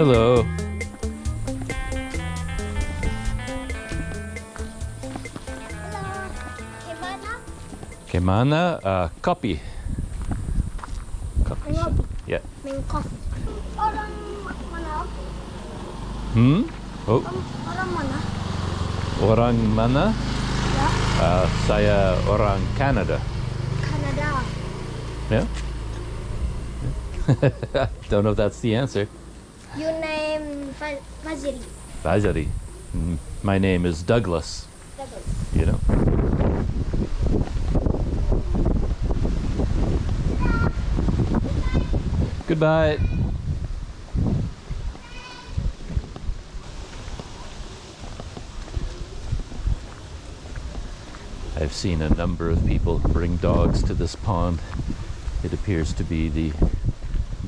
Hello. Kemana? Kopi. Kopi. Yeah. Coffee. Orang mana? Oh. Orang mana? Orang mana? Ya. Saya orang Canada. Canada. Yeah? Don't know if that's the answer. Your name Faziri. Fajari. My name is Douglas. Douglas. You know. Goodbye. I've seen a number of people bring dogs to this pond. It appears to be the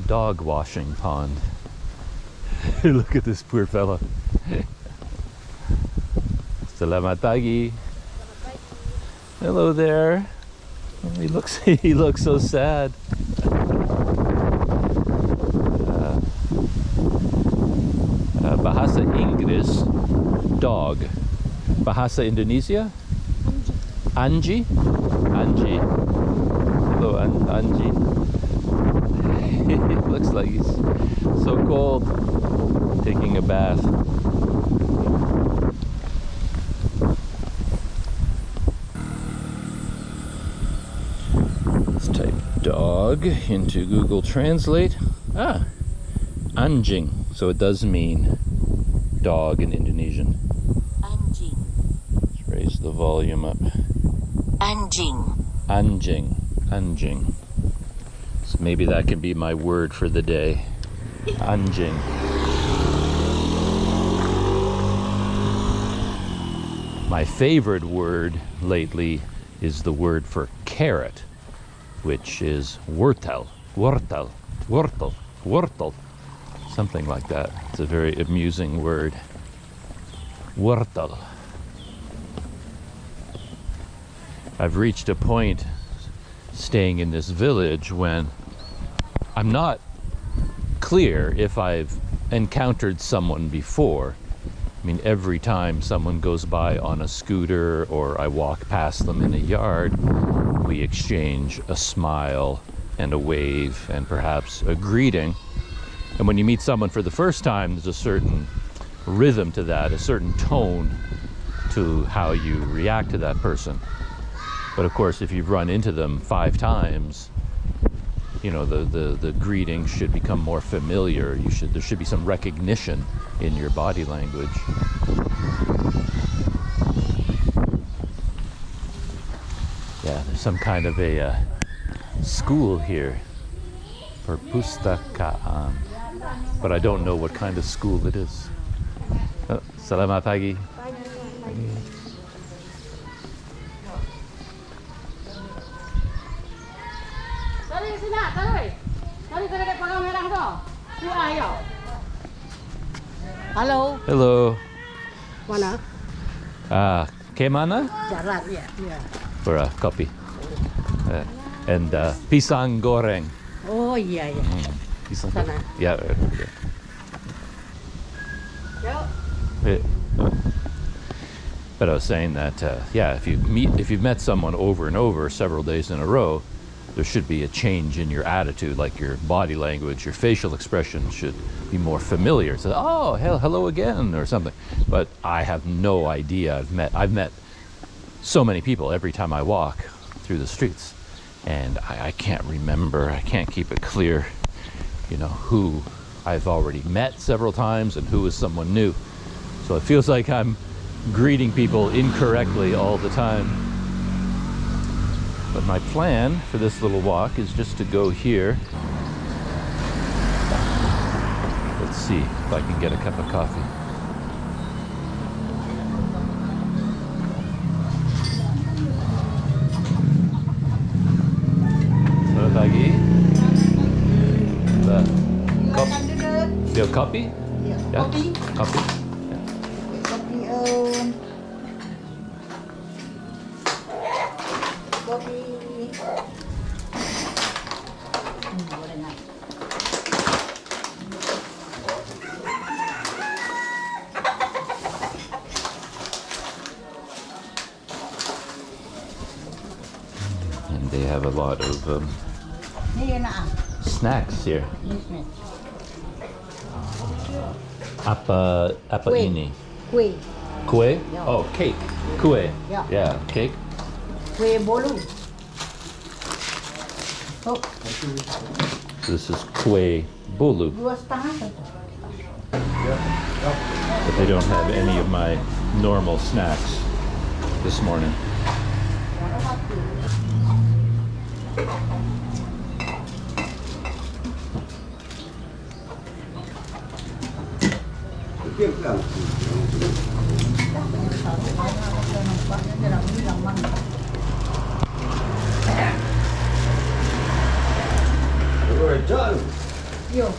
dog washing pond. Look at this poor fella. Selamat pagi. Hello there. Oh, he looks so sad. Bahasa Inggris, dog. Bahasa Indonesia, Anji. Anji. Hello, Anji. It looks like he's so cold, taking a bath. Let's type dog into Google Translate. Anjing. So it does mean dog in Indonesian. Anjing. Let's raise the volume up. Anjing. Anjing. Anjing. So maybe that can be my word for the day. Anjing. My favorite word lately is the word for carrot, which is wortel. Wortel. Wortel. Wortel. Something like that. It's a very amusing word. Wortel. I've reached a point staying in this village when I'm not clear if I've encountered someone before. I mean, every time someone goes by on a scooter or I walk past them in a yard, we exchange a smile and a wave and perhaps a greeting. And when you meet someone for the first time, there's a certain rhythm to that, a certain tone to how you react to that person. But of course, if you've run into them 5 times, you know, the greeting should become more familiar. There should be some recognition in your body language. Yeah, there's some kind of a school here for pustakaan. But I don't know what kind of school it is. Oh, selamat pagi. Pagi. Halo. Hello. Mana? Kemana? Jalan ya. For a coffee. And pisang goreng. Oh iya ya. Pisang Sana. Yeah. But I was saying that, yeah, if you've met someone over and over several days in a row, there should be a change in your attitude, like your body language, your facial expression should be more familiar. So, oh, hello again, or something. But I have no idea. I've met so many people every time I walk through the streets, and I can't remember. I can't keep it clear, you know, who I've already met several times and who is someone new. So it feels like I'm greeting people incorrectly all the time. But my plan for this little walk is just to go here. Let's see if I can get a cup of coffee. Selamat pagi. Your copy? Yeah. Yeah. Copy. Copy. Copy. Copy. They have a lot of Ini na. snacks here. Business. Apa Kue. ini? Kue. Kue? Yeah. Oh, cake. Kue. Yeah. Yeah, cake. Kue bolu. Oh, This is kue bolu. 2,5. But they don't have any of my normal snacks this morning. Yo.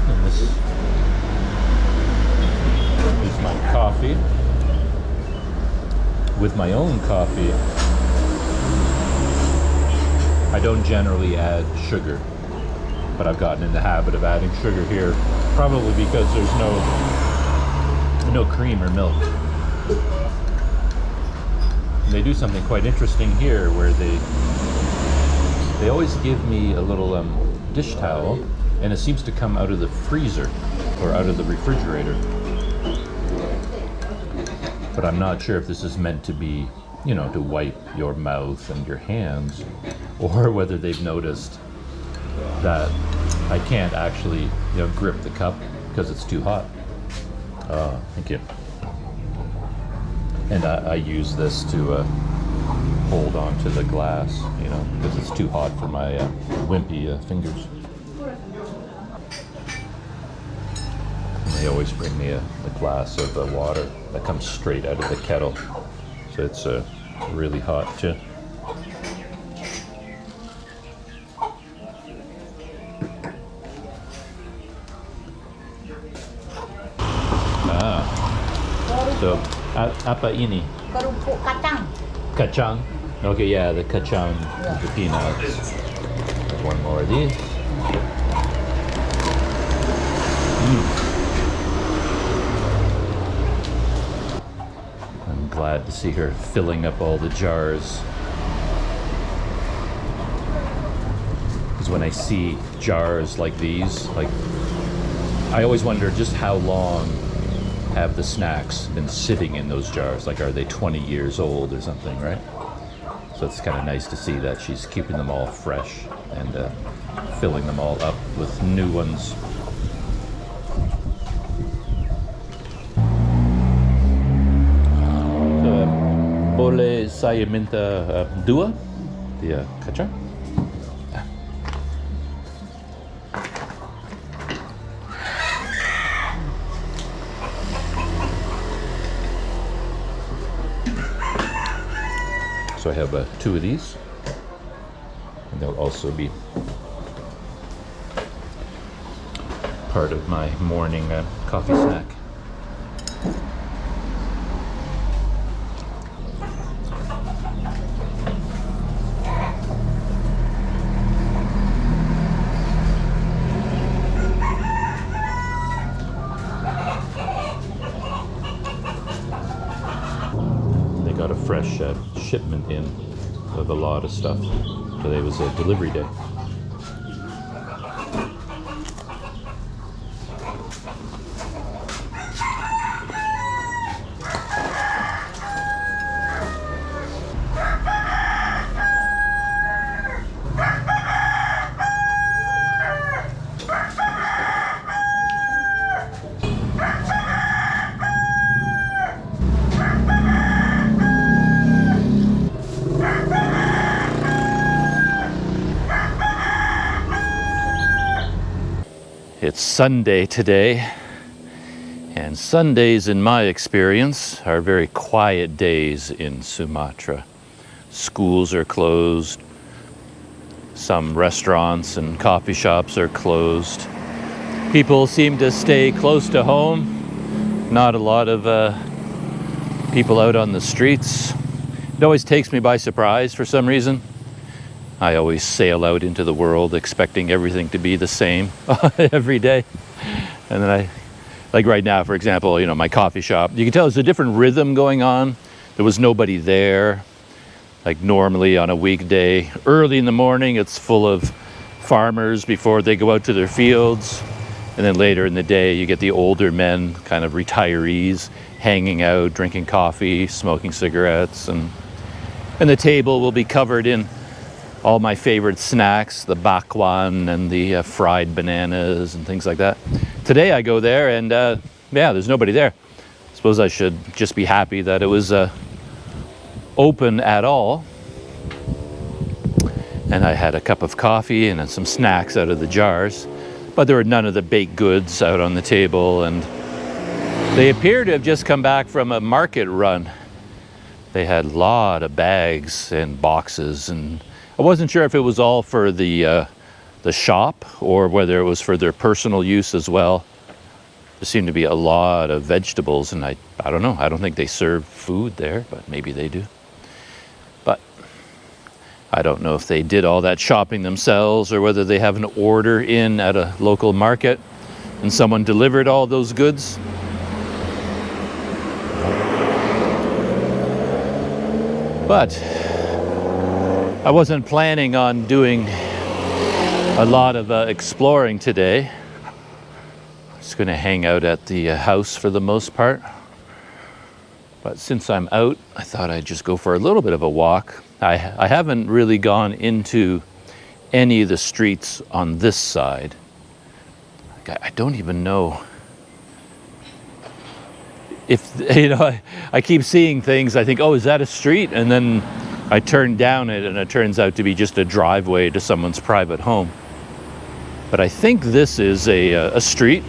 And this is my coffee. With my own coffee, I don't generally add sugar, but I've gotten in the habit of adding sugar here, probably because there's no cream or milk. And they do something quite interesting here where they always give me a little dish towel, and it seems to come out of the freezer or out of the refrigerator. But I'm not sure if this is meant to be, you know, to wipe your mouth and your hands, or whether they've noticed that I can't actually, you know, grip the cup because it's too hot. Thank you. And I use this to hold on to the glass, you know, because it's too hot for my wimpy fingers. And they always bring me a glass of water that comes straight out of the kettle, so it's really hot too. So, apa ini? Kerupuk kacang. Kacang? Okay, yeah, the kacang, the peanuts. One more of these. I'm glad to see her filling up all the jars. Because when I see jars like these, like, I always wonder just how long have the snacks been sitting in those jars? Like, are they 20 years old or something, right? So it's kind of nice to see that she's keeping them all fresh and filling them all up with new ones. Boleh saya minta dua? The kacang? So I have 2 of these, and they'll also be part of my morning coffee snack. They got a fresh shipment in of a lot of stuff. Today was a delivery day. It's Sunday today, and Sundays, in my experience, are very quiet days in Sumatra. Schools are closed, some restaurants and coffee shops are closed. People seem to stay close to home, not a lot of people out on the streets. It always takes me by surprise for some reason. I always sail out into the world expecting everything to be the same every day. And then like right now, for example, you know, my coffee shop, you can tell there's a different rhythm going on. There was nobody there. Like normally on a weekday, early in the morning, it's full of farmers before they go out to their fields. And then later in the day, you get the older men, kind of retirees, hanging out, drinking coffee, smoking cigarettes. And the table will be covered in all my favorite snacks, the bakwan and the fried bananas and things like that. Today I go there and yeah, there's nobody there. I suppose I should just be happy that it was open at all. And I had a cup of coffee and some snacks out of the jars, but there were none of the baked goods out on the table, and they appear to have just come back from a market run. They had a lot of bags and boxes, and I wasn't sure if it was all for the shop or whether it was for their personal use as well. There seemed to be a lot of vegetables, and I don't know. I don't think they serve food there, but maybe they do. But I don't know if they did all that shopping themselves or whether they have an order in at a local market and someone delivered all those goods. But I wasn't planning on doing a lot of exploring today. Just going to hang out at the house for the most part. But since I'm out, I thought I'd just go for a little bit of a walk. I haven't really gone into any of the streets on this side. I don't even know if, you know, I keep seeing things, I think, oh, is that a street? And then I turn down it and it turns out to be just a driveway to someone's private home. But I think this is a street.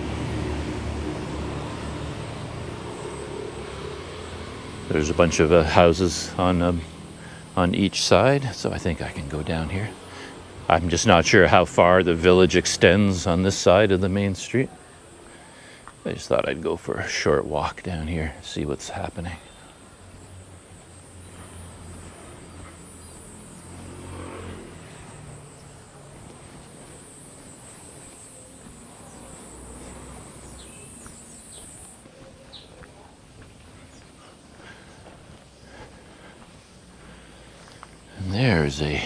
There's a bunch of houses on each side, so I think I can go down here. I'm just not sure how far the village extends on this side of the main street. I just thought I'd go for a short walk down here, see what's happening. And there's a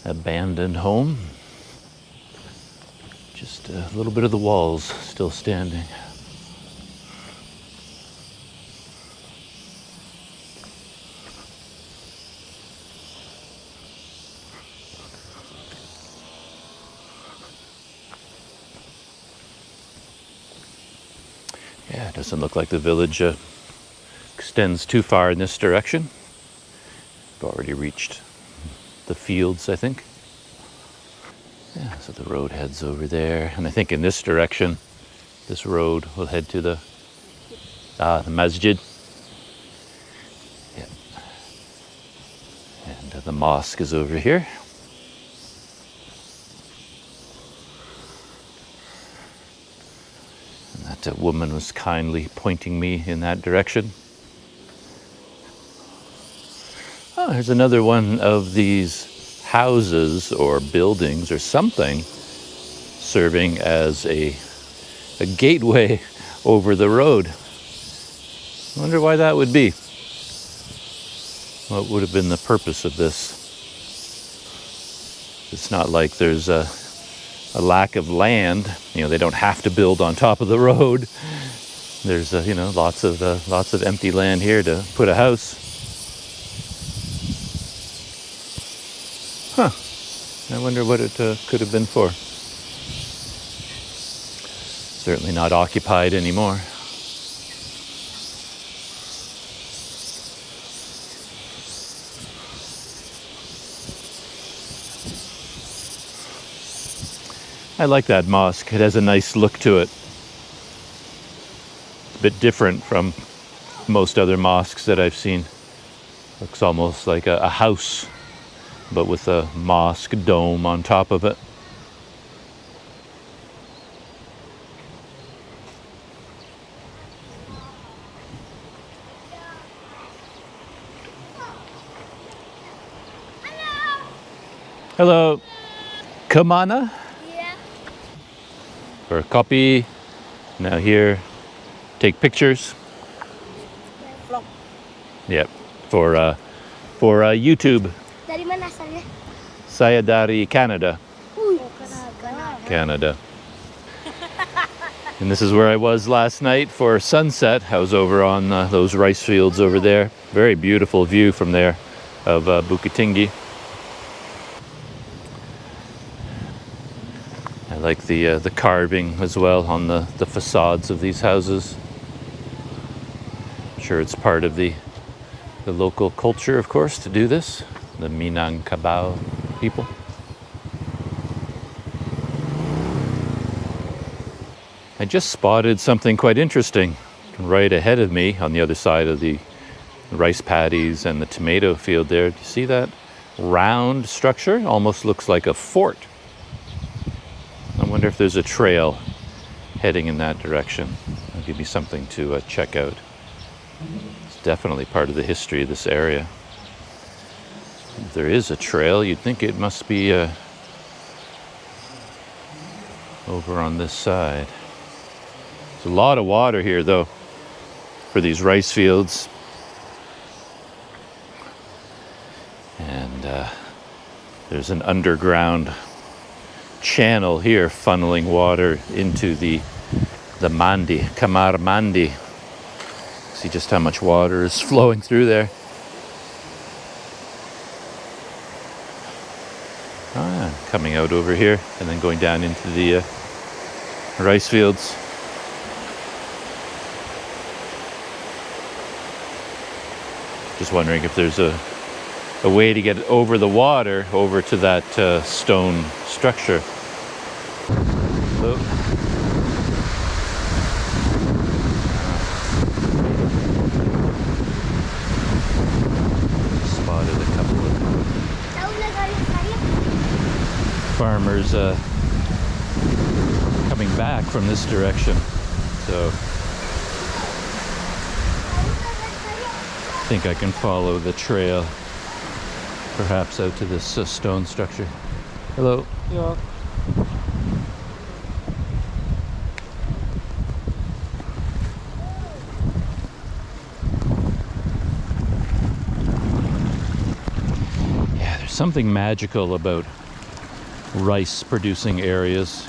abandoned home. Just a little bit of the walls still standing. Yeah, it doesn't look like the village extends too far in this direction. We've already reached the fields, I think. Yeah, so the road heads over there, and I think in this direction, this road will head to the masjid. Yeah. And the mosque is over here. And that woman was kindly pointing me in that direction. Oh, here's another one of these houses or buildings or something serving as a gateway over the road. I wonder why that would be. What would have been the purpose of this? It's not like there's a lack of land. You know, they don't have to build on top of the road. There's you know, lots of empty land here to put a house. Huh. I wonder what it could have been for. Certainly not occupied anymore. I like that mosque. It has a nice look to it. It's a bit different from most other mosques that I've seen. Looks almost like a house, but with a mosque dome on top of it. Hello. Kemana? Yeah. For copy. Now here, take pictures. Vlog. Yep. For YouTube. Dari mana asalnya? Saya dari Canada. Canada. And this is where I was last night for sunset. I was over on those rice fields over there. Very beautiful view from there of Bukit Tinggi. I like the carving as well on the facades of these houses. I'm sure it's part of the local culture, of course, to do this. The Minangkabau people. I just spotted something quite interesting right ahead of me on the other side of the rice paddies and the tomato field there. Do you see that round structure? Almost looks like a fort. I wonder if there's a trail heading in that direction. It'll give me something to check out. It's definitely part of the history of this area. If there is a trail, you'd think it must be over on this side. There's a lot of water here, though, for these rice fields. And there's an underground channel here funneling water into the mandi, kamar mandi. See just how much water is flowing through there. Coming out over here and then going down into the rice fields. Just wondering if there's a way to get over the water over to that stone structure. Hello. Spotted a couple of farmers coming back from this direction. So I think I can follow the trail, perhaps out to this stone structure. Hello. Yeah. Yeah, there's something magical about rice producing areas.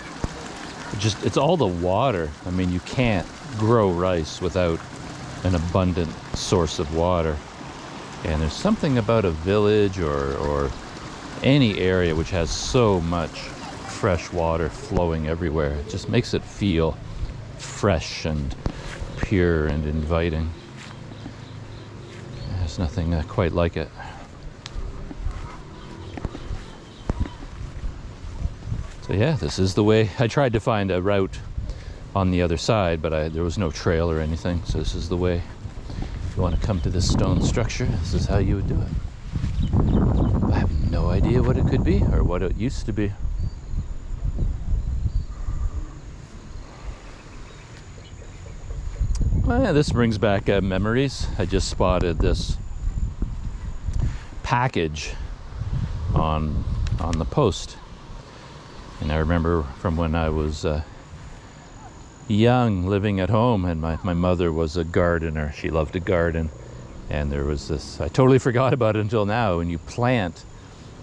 It's all the water. I mean, you can't grow rice without an abundant source of water. And there's something about a village or any area which has so much fresh water flowing everywhere. It just makes it feel fresh and pure and inviting. There's nothing quite like it. So yeah, this is the way. I tried to find a route on the other side, but there was no trail or anything, so this is the way. If you want to come to this stone structure, this is how you would do it. I have no idea what it could be or what it used to be. Well, yeah, this brings back memories. I just spotted this package on the post, and I remember from when I was young, living at home, and my mother was a gardener. She loved to garden, and there was this, I totally forgot about it until now, when you plant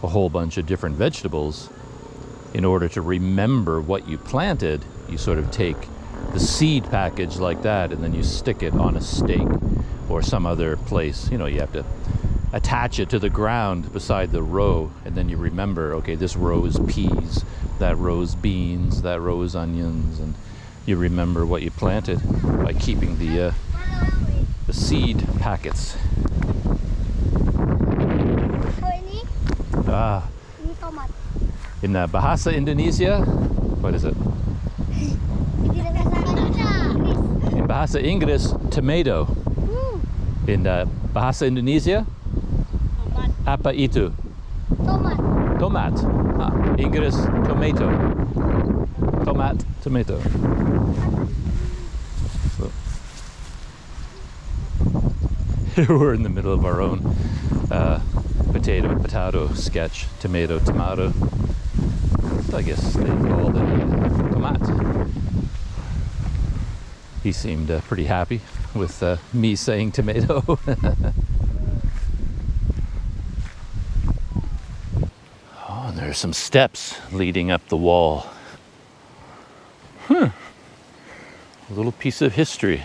a whole bunch of different vegetables, in order to remember what you planted, you sort of take the seed package like that and then you stick it on a stake or some other place. You know, you have to attach it to the ground beside the row, and then you remember, okay, this row is peas, that row is beans, that row is onions, and you remember what you planted by keeping the seed packets. Ini tomat. In Bahasa Indonesia, what is it? In Bahasa Inggris, tomato. In Bahasa Indonesia, apa itu? Tomat. Tomat. Inggris, tomato. Tomat, tomato. So, here we're in the middle of our own potato potato, potato sketch, tomato, tomato. I guess they called it tomat. He seemed pretty happy with me saying tomato. Oh, and there are some steps leading up the wall. A little piece of history.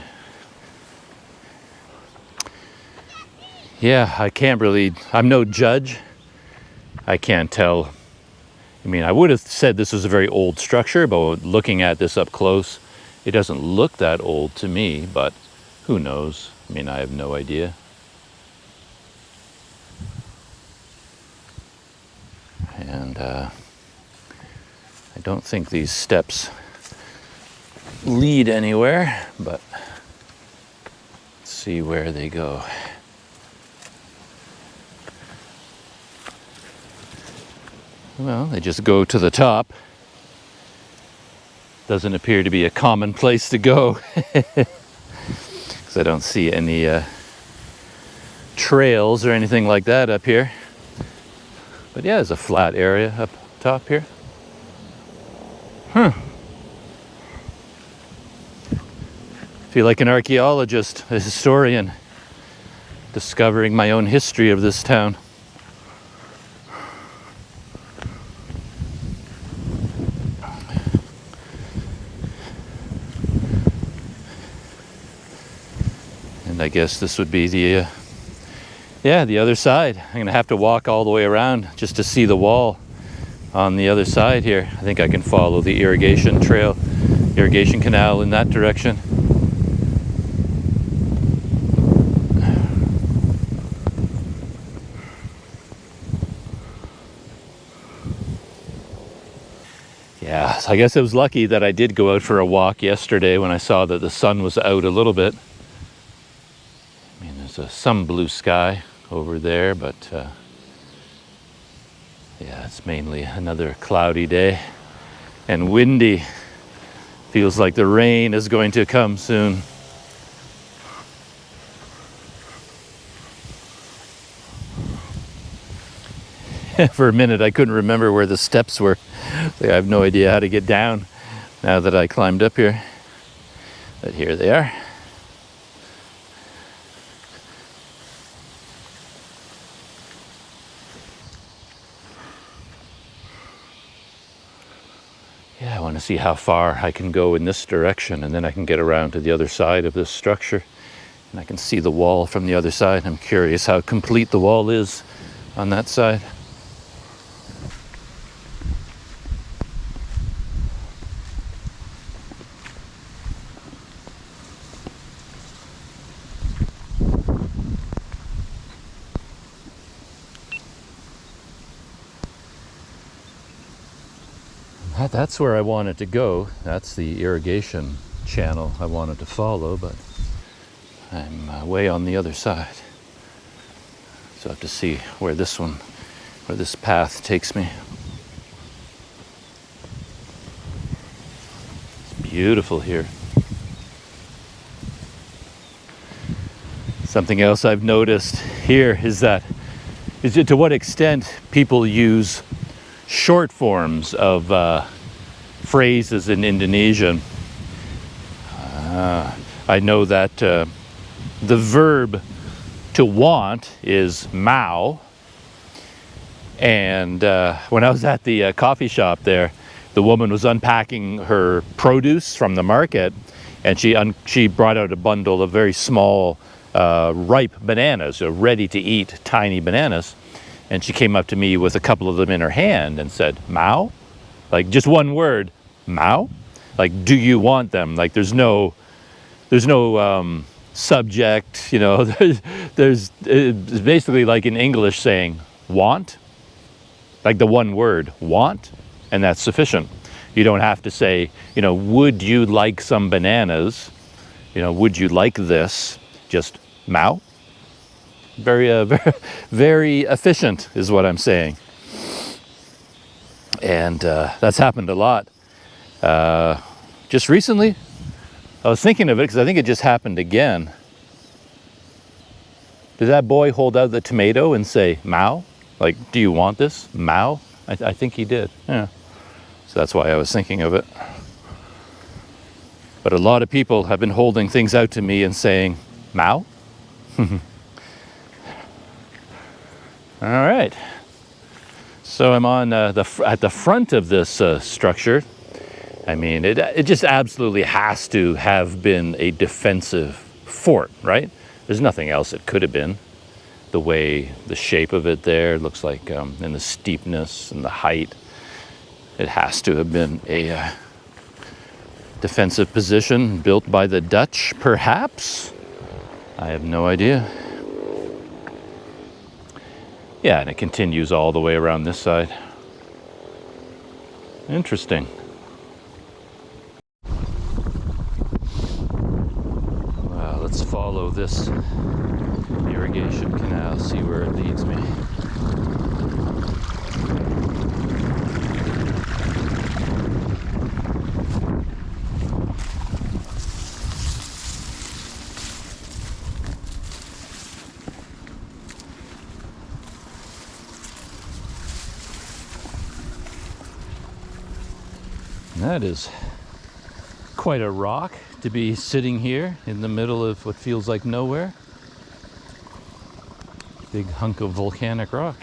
Yeah, I can't really, I'm no judge. I can't tell. I mean, I would have said this was a very old structure, but looking at this up close, it doesn't look that old to me, but who knows? I mean, I have no idea. And I don't think these steps lead anywhere, but let's see where they go. Well, they just go to the top. Doesn't appear to be a common place to go, because I don't see any trails or anything like that up here. But yeah, there's a flat area up top here. Feel like an archaeologist, a historian, discovering my own history of this town. And I guess this would be the other side. I'm gonna have to walk all the way around just to see the wall on the other side here. I think I can follow the irrigation trail, irrigation canal in that direction. Yeah, so I guess it was lucky that I did go out for a walk yesterday when I saw that the sun was out a little bit. I mean, there's some blue sky over there, but yeah, it's mainly another cloudy day and windy. Feels like the rain is going to come soon. For a minute, I couldn't remember where the steps were. I have no idea how to get down now that I climbed up here. But here they are. Yeah, I want to see how far I can go in this direction, and then I can get around to the other side of this structure, and I can see the wall from the other side. I'm curious how complete the wall is on that side. That's where I wanted to go. That's the irrigation channel I wanted to follow, but I'm way on the other side. So I have to see where this path takes me. It's beautiful here. Something else I've noticed here is to what extent people use short forms of phrases in Indonesian. I know that the verb to want is mau. And when I was at the coffee shop there, the woman was unpacking her produce from the market, and she brought out a bundle of very small ripe bananas, ready to eat tiny bananas. And she came up to me with a couple of them in her hand and said, "Mau?" Like just one word, "Mau?" Like, do you want them? Like there's no subject, you know. It's basically like in English saying want, like the one word want, and that's sufficient. You don't have to say, you know, would you like some bananas? You know, would you like this? Just mau. Very, very efficient is what I'm saying. And that's happened a lot. Just recently, I was thinking of it because I think it just happened again. Did that boy hold out the tomato and say mau? Like, do you want this? Mao? I think he did. Yeah. So that's why I was thinking of it. But a lot of people have been holding things out to me and saying, Mao? All right. So I'm on at the front of this structure. I mean, it just absolutely has to have been a defensive fort, right? There's nothing else it could have been. The way, the shape of it there looks like, and the steepness and the height, it has to have been a defensive position built by the Dutch, perhaps? I have no idea. Yeah, and it continues all the way around this side. Interesting. Well, let's follow this irrigation canal, see where it leads me. That is quite a rock to be sitting here in the middle of what feels like nowhere. Big hunk of volcanic rock.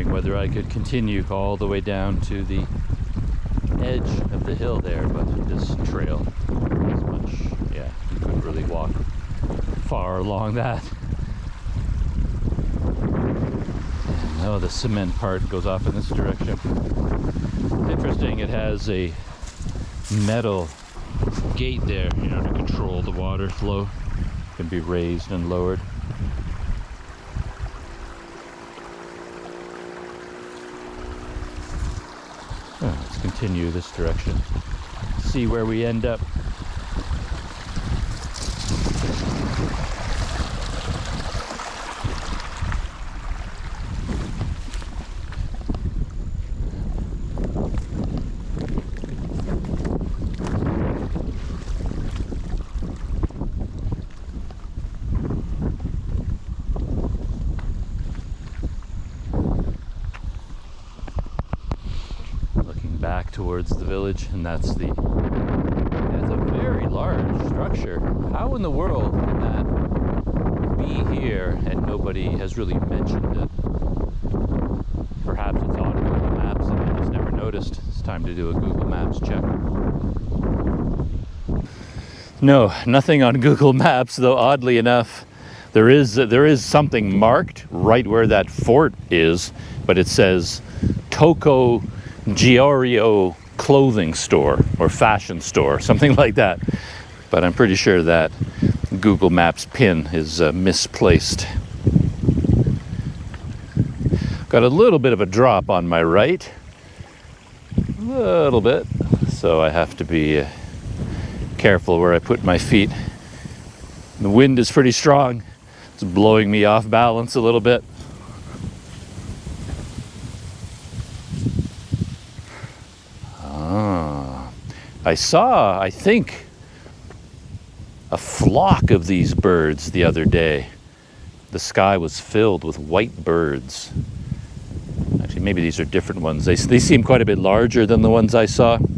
Whether I could continue all the way down to the edge of the hill there, but this trail is much, yeah, you couldn't really walk far along that. And, oh, the cement part goes off in this direction. Interesting, it has a metal gate there, you know, to control the water flow. It can be raised and lowered. Oh, let's continue this direction. See where we end up. Back towards the village, and that's a very large structure. How in the world can that be here and nobody has really mentioned it? Perhaps it's on Google Maps and I just never noticed. It's time to do a Google Maps check. No, nothing on Google Maps, though oddly enough there is something marked right where that fort is, but it says Toko Giorgio clothing store or fashion store, something like that. But I'm pretty sure that Google Maps pin is misplaced. Got a little bit of a drop on my right, a little bit, so I have to be careful where I put my feet. The wind is pretty strong. It's blowing me off balance a little bit. I saw, I think, a flock of these birds the other day. The sky was filled with white birds. Actually, maybe these are different ones. They seem quite a bit larger than the ones I saw. And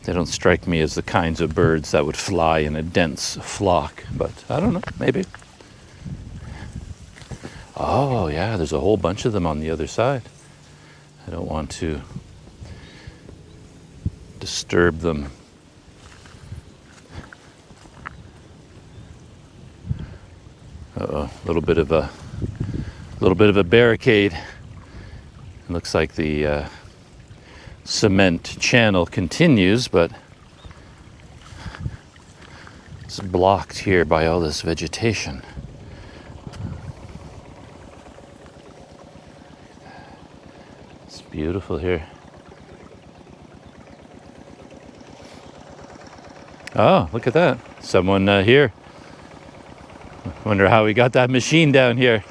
they don't strike me as the kinds of birds that would fly in a dense flock, but I don't know, maybe. Oh, yeah, there's a whole bunch of them on the other side. I don't want to disturb them. Uh-oh, a little bit of a barricade. It looks like the cement channel continues, but It's blocked here by all this vegetation. It's beautiful here. Oh, look at that. Someone here. Wonder how we got that machine down here.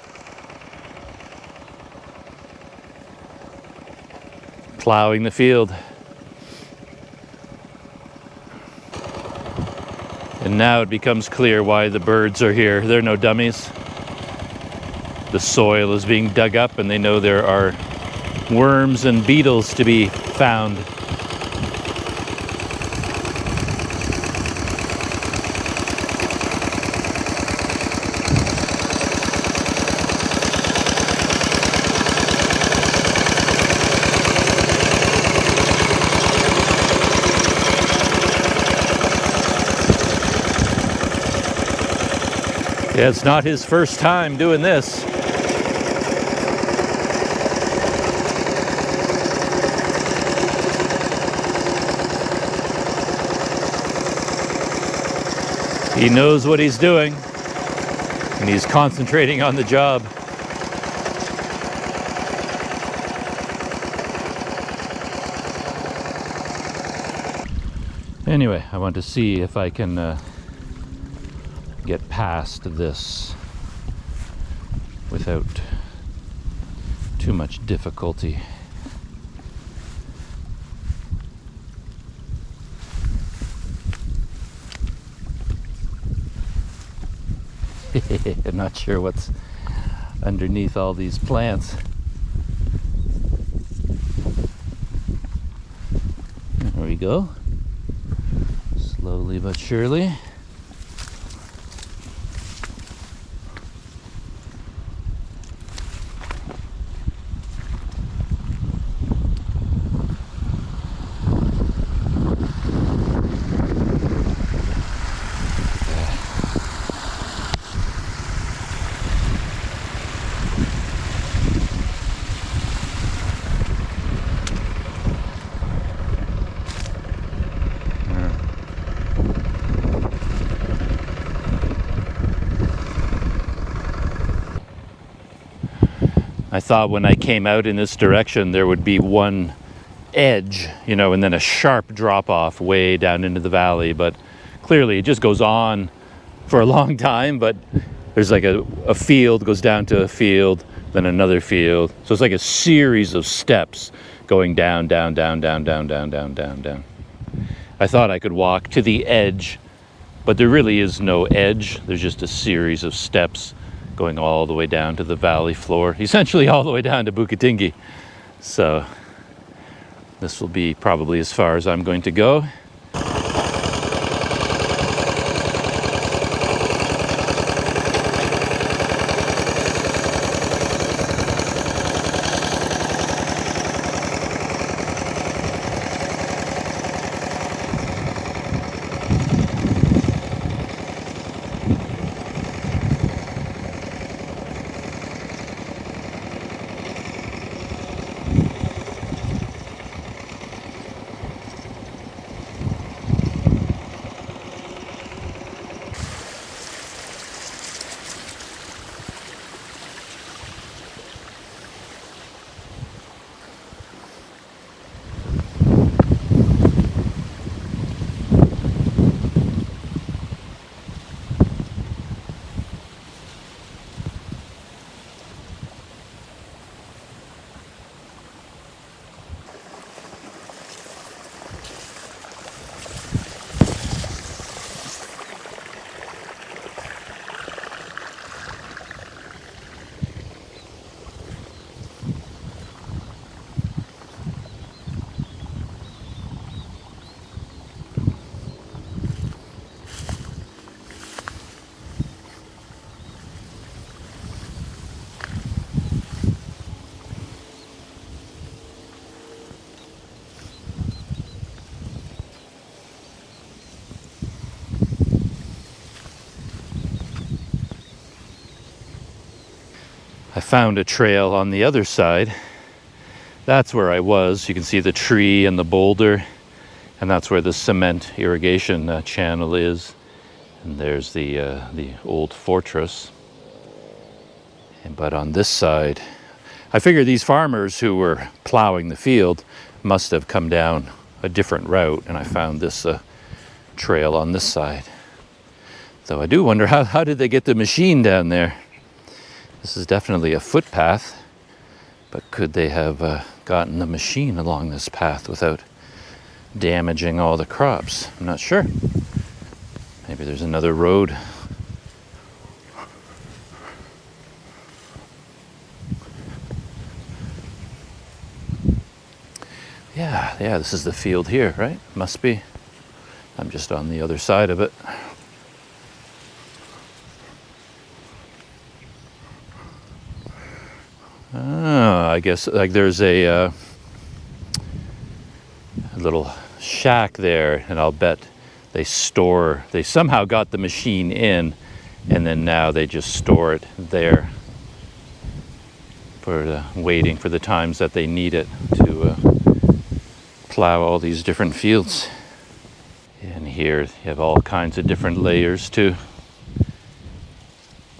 Plowing the field. And now it becomes clear why the birds are here. They're no dummies. The soil is being dug up and they know there are worms and beetles to be found. Yeah, it's not his first time doing this. He knows what he's doing, and he's concentrating on the job. Anyway, I want to see if I can get past this without too much difficulty. I'm not sure what's underneath all these plants. There we go. Slowly but surely. I thought when I came out in this direction there would be one edge, you know, and then a sharp drop off way down into the valley, but clearly it just goes on for a long time. But there's like a field goes down to a field, then another field, so it's like a series of steps going down, down, down, down, down, down, down, down, down. I thought I could walk to the edge, but there really is no edge. There's just a series of steps going all the way down to the valley floor, essentially all the way down to Bukitinggi. So this will be probably as far as I'm going to go. I found a trail on the other side. That's where I was. You can see the tree and the boulder, and that's where the cement irrigation channel is. And there's the old fortress. But on this side, I figure these farmers who were plowing the field must have come down a different route, and I found this trail on this side. Though I do wonder how did they get the machine down there? This is definitely a footpath, but could they have gotten the machine along this path without damaging all the crops? I'm not sure. Maybe there's another road. Yeah, this is the field here, right? Must be. I'm just on the other side of it. Oh, I guess like there's a little shack there, and I'll bet they somehow got the machine in, and then now they just store it there for waiting for the times that they need it to plow all these different fields. And here you have all kinds of different layers too.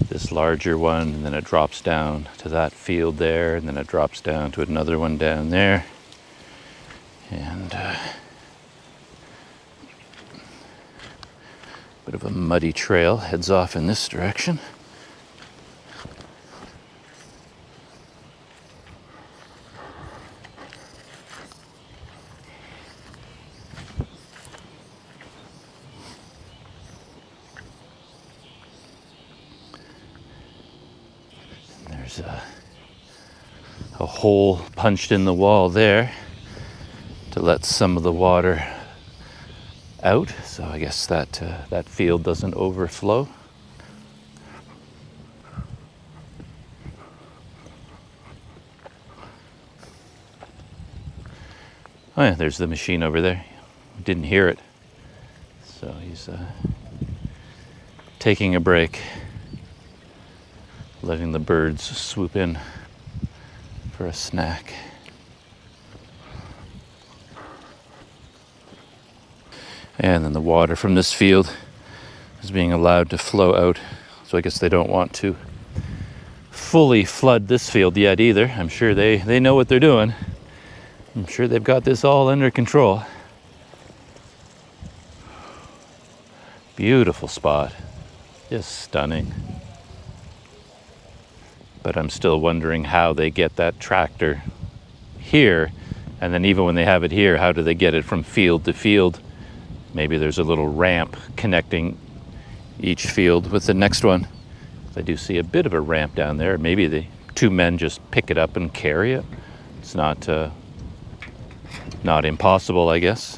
This larger one, and then it drops down to that field there, and then it drops down to another one down there. And bit of a muddy trail heads off in this direction. There's a hole punched in the wall there to let some of the water out, so I guess that that field doesn't overflow. Oh yeah, there's the machine over there. Didn't hear it, so he's taking a break, letting the birds swoop in for a snack. And then the water from this field is being allowed to flow out. So I guess they don't want to fully flood this field yet either. I'm sure they know what they're doing. I'm sure they've got this all under control. Beautiful spot. Just stunning. But I'm still wondering how they get that tractor here. And then even when they have it here, how do they get it from field to field? Maybe there's a little ramp connecting each field with the next one. I do see a bit of a ramp down there. Maybe the two men just pick it up and carry it. It's not impossible, I guess.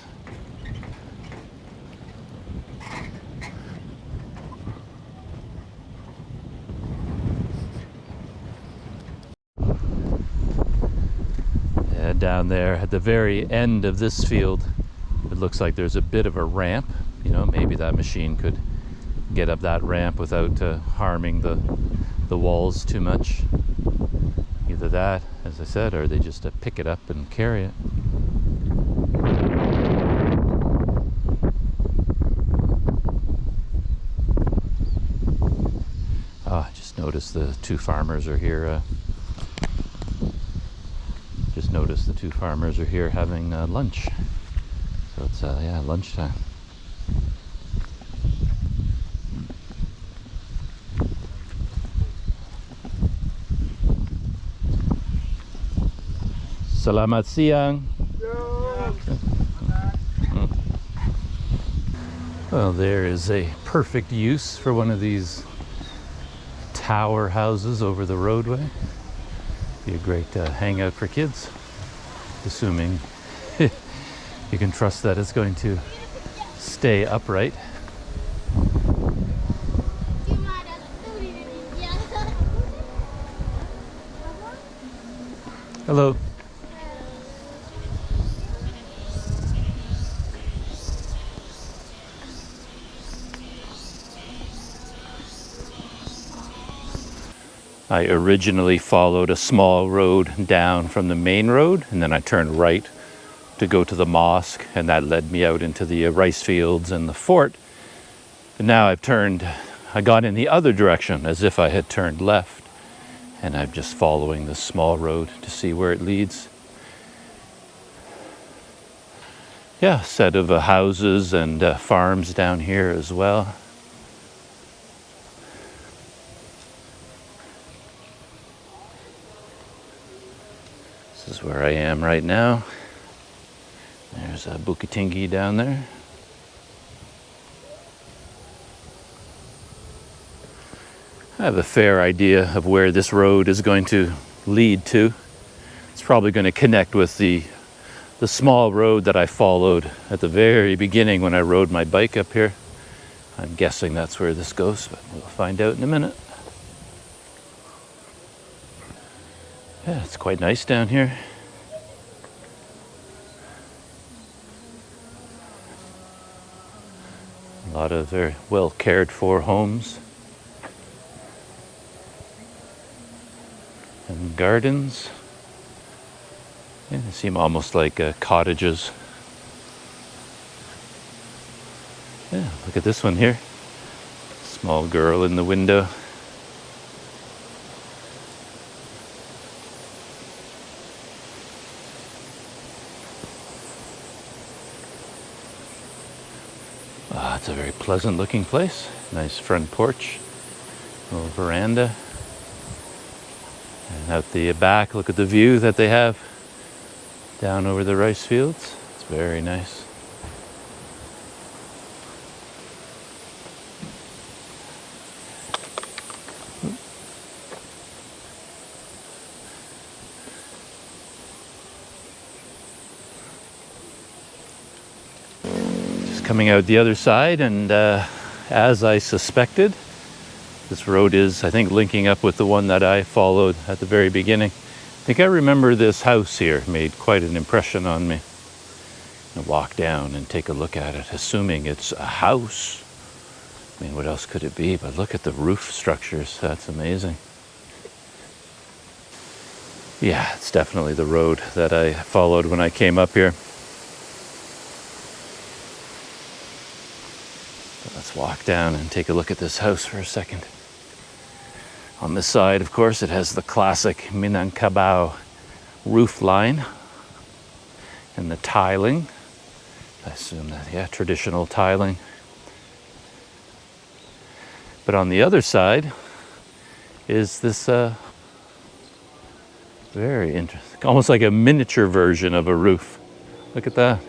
Yeah, down there at the very end of this field, it looks like there's a bit of a ramp. You know, maybe that machine could get up that ramp without harming the walls too much. Either that, as I said, or they just pick it up and carry it. Oh, I just noticed the two farmers are here. Just noticed the two farmers are here having lunch. So it's yeah, lunchtime. Selamat siang. Well, there is a perfect use for one of these tower houses over the roadway. Be a great hangout for kids, assuming you can trust that it's going to stay upright. Hello. I originally followed a small road down from the main road, and then I turned right to go to the mosque, and that led me out into the rice fields and the fort. But now I got in the other direction as if I had turned left, and I'm just following this small road to see where it leads. Yeah, set of houses and farms down here as well. This is where I am right now. There's a Bukitingi down there. I have a fair idea of where this road is going to lead to. It's probably going to connect with the small road that I followed at the very beginning when I rode my bike up here. I'm guessing that's where this goes, but we'll find out in a minute. Yeah, it's quite nice down here. A lot of very well cared for homes and gardens. Yeah, they seem almost like cottages. Yeah, look at this one here. Small girl in the window. Ah, it's a very pleasant looking place. Nice front porch, little veranda. And out the back, look at the view that they have down over the rice fields. It's very nice. Just coming out the other side, and as I suspected, this road is, I think, linking up with the one that I followed at the very beginning. I think I remember this house here made quite an impression on me. I'll walk down and take a look at it, assuming it's a house. I mean, what else could it be? But look at the roof structures. That's amazing. Yeah, it's definitely the road that I followed when I came up here. Let's walk down and take a look at this house for a second. On this side, of course, it has the classic Minangkabau roof line and the tiling. I assume that, yeah, traditional tiling. But on the other side is this very interesting, almost like a miniature version of a roof. Look at that.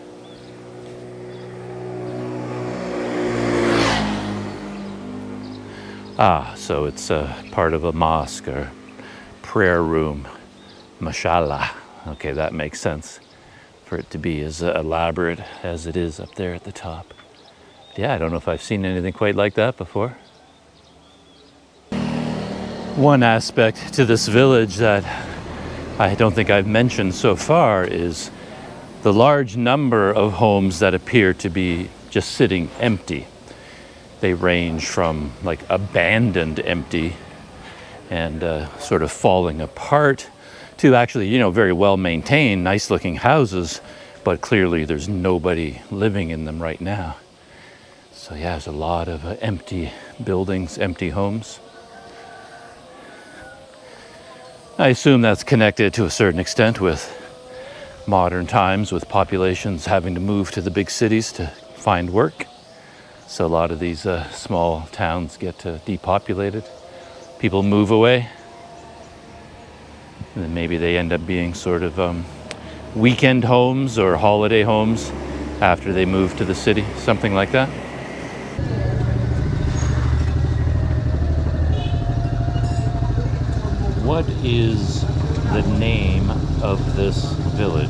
Ah, so it's part of a mosque or prayer room. Mashallah. Okay, that makes sense for it to be as elaborate as it is up there at the top. Yeah, I don't know if I've seen anything quite like that before. One aspect to this village that I don't think I've mentioned so far is the large number of homes that appear to be just sitting empty. They range from like abandoned empty and sort of falling apart to actually, you know, very well maintained, nice looking houses, but clearly there's nobody living in them right now. So yeah, there's a lot of empty buildings, empty homes. I assume that's connected to a certain extent with modern times, with populations having to move to the big cities to find work. So a lot of these small towns get depopulated. People move away. And then maybe they end up being sort of weekend homes or holiday homes after they move to the city, something like that. What is the name of this village?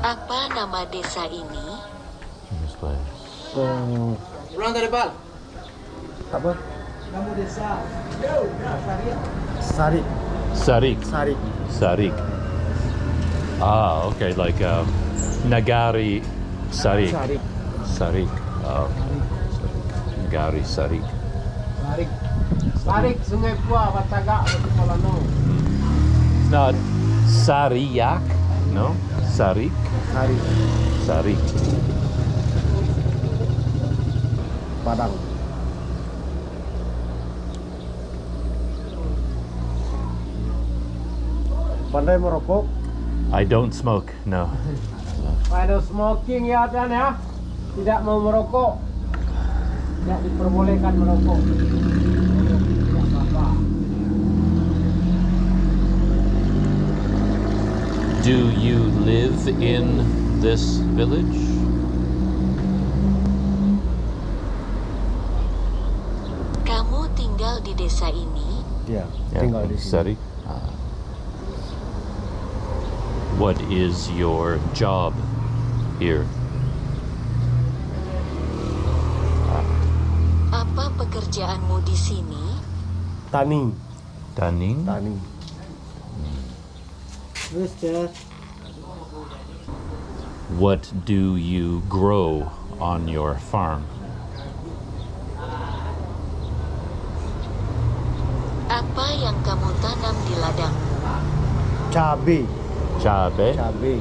Apa nama desa ini? This place. Ulang dari Bal. Apa? Nama desa. Sarik. Sarik. Sarik. Sarik. Ah, okay, like Nagari Sarik. Sarik. Sarik. Oh, okay. Nagari Sarik. Sarik. Sarik Sungai Pua, Bataga, Batamalano. It's not Sariyak, no? Sarik. Sarik. Sarik. Padang. Pandai merokok? I don't smoke, no. Pada smoking ya Dan ya. Tidak mau merokok. Tidak diperbolehkan merokok. Tidak apa-apa. Do you live in this village? Kamu tinggal di desa ini? Ya, tinggal di sini. Sarik. What is your job here? Apa pekerjaanmu di sini? Tani. Daning? Tani. What do you grow on your farm? Apa yang kamu tanam di ladangmu? Cabai. Cabe? Cabai.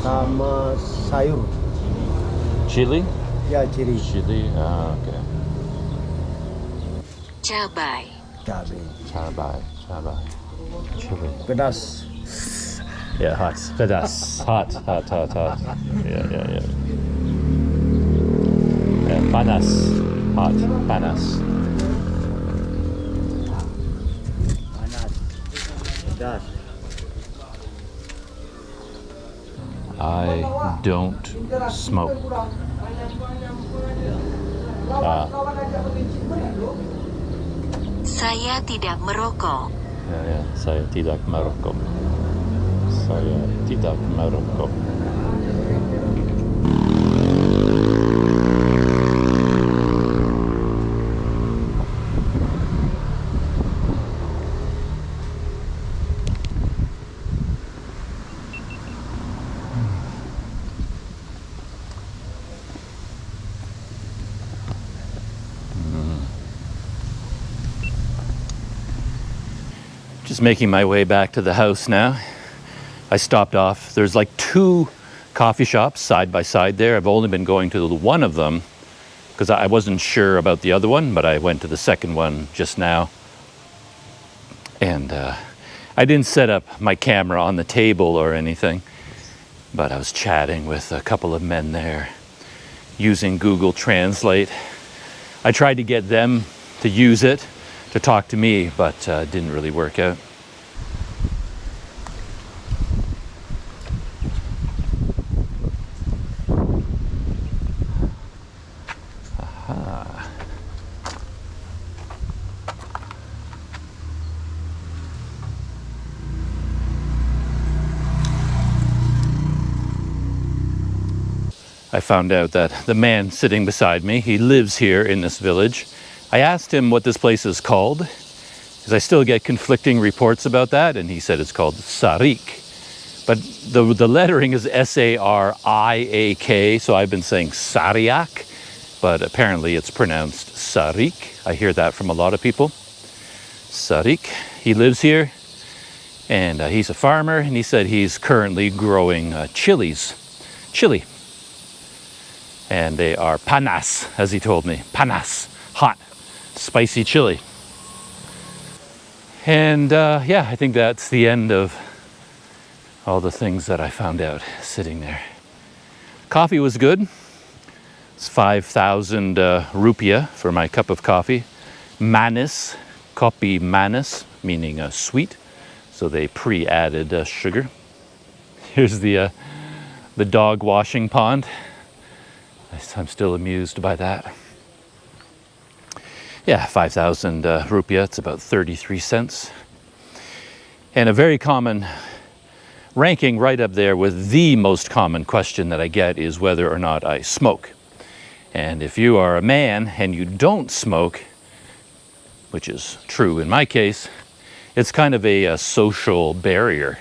Sama sayur. Chili? Ya, ciri. Chili, okay. Cabai. Cabai. Cabai. Chili. Pedas. Yeah, hot. Pedas. Hot. Yeah. Yeah, panas. Hot. Panas. Panas. Pedas. I don't smoke. Saya tidak merokok. Ya, saya tidak merokok. Just making my way back to the house now. I stopped off. There's like 2 coffee shops side by side there. I've only been going to one of them because I wasn't sure about the other one, but I went to the second one just now. And I didn't set up my camera on the table or anything, but I was chatting with a couple of men there using Google Translate. I tried to get them to use it to talk to me, but didn't really work out. I found out that the man sitting beside me, he lives here in this village. I asked him what this place is called, because I still get conflicting reports about that, and he said it's called Sarik. But the lettering is S-A-R-I-A-K, so I've been saying Sariak, but apparently it's pronounced Sarik. I hear that from a lot of people. Sarik. He lives here, and he's a farmer, and he said he's currently growing chili. And they are panas, as he told me. Panas, hot, spicy chili. And yeah, I think that's the end of all the things that I found out sitting there. Coffee was good. It's 5,000 rupiah for my cup of coffee. Manis, kopi manis, meaning sweet. So they pre-added sugar. Here's the dog washing pond. I'm still amused by that. Yeah, 5,000 rupiah, it's about 33 cents. And a very common ranking right up there with the most common question that I get is whether or not I smoke. And if you are a man and you don't smoke, which is true in my case, it's kind of a social barrier,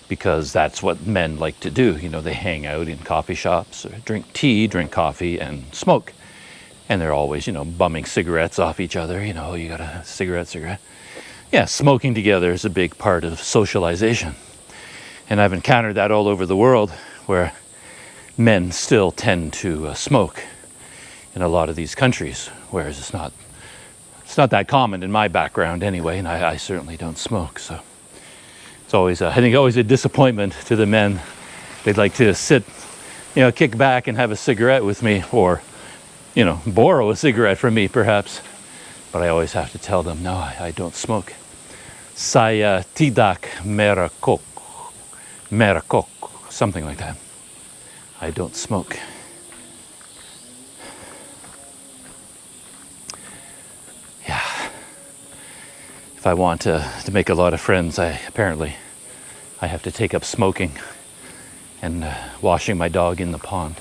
because that's what men like to do. You know, they hang out in coffee shops, or drink tea, drink coffee, and smoke. And they're always, you know, bumming cigarettes off each other. You know, you got a cigarette. Yeah, smoking together is a big part of socialization. And I've encountered that all over the world, where men still tend to smoke in a lot of these countries, whereas it's not that common in my background anyway, and I certainly don't smoke. So it's always, I think, always a disappointment to the men. They'd like to sit, kick back and have a cigarette with me, or, borrow a cigarette from me, perhaps. But I always have to tell them, no, I don't smoke. Saya tidak merokok. Merokok, something like that. I don't smoke. Yeah. If I want to make a lot of friends, I have to take up smoking and washing my dog in the pond.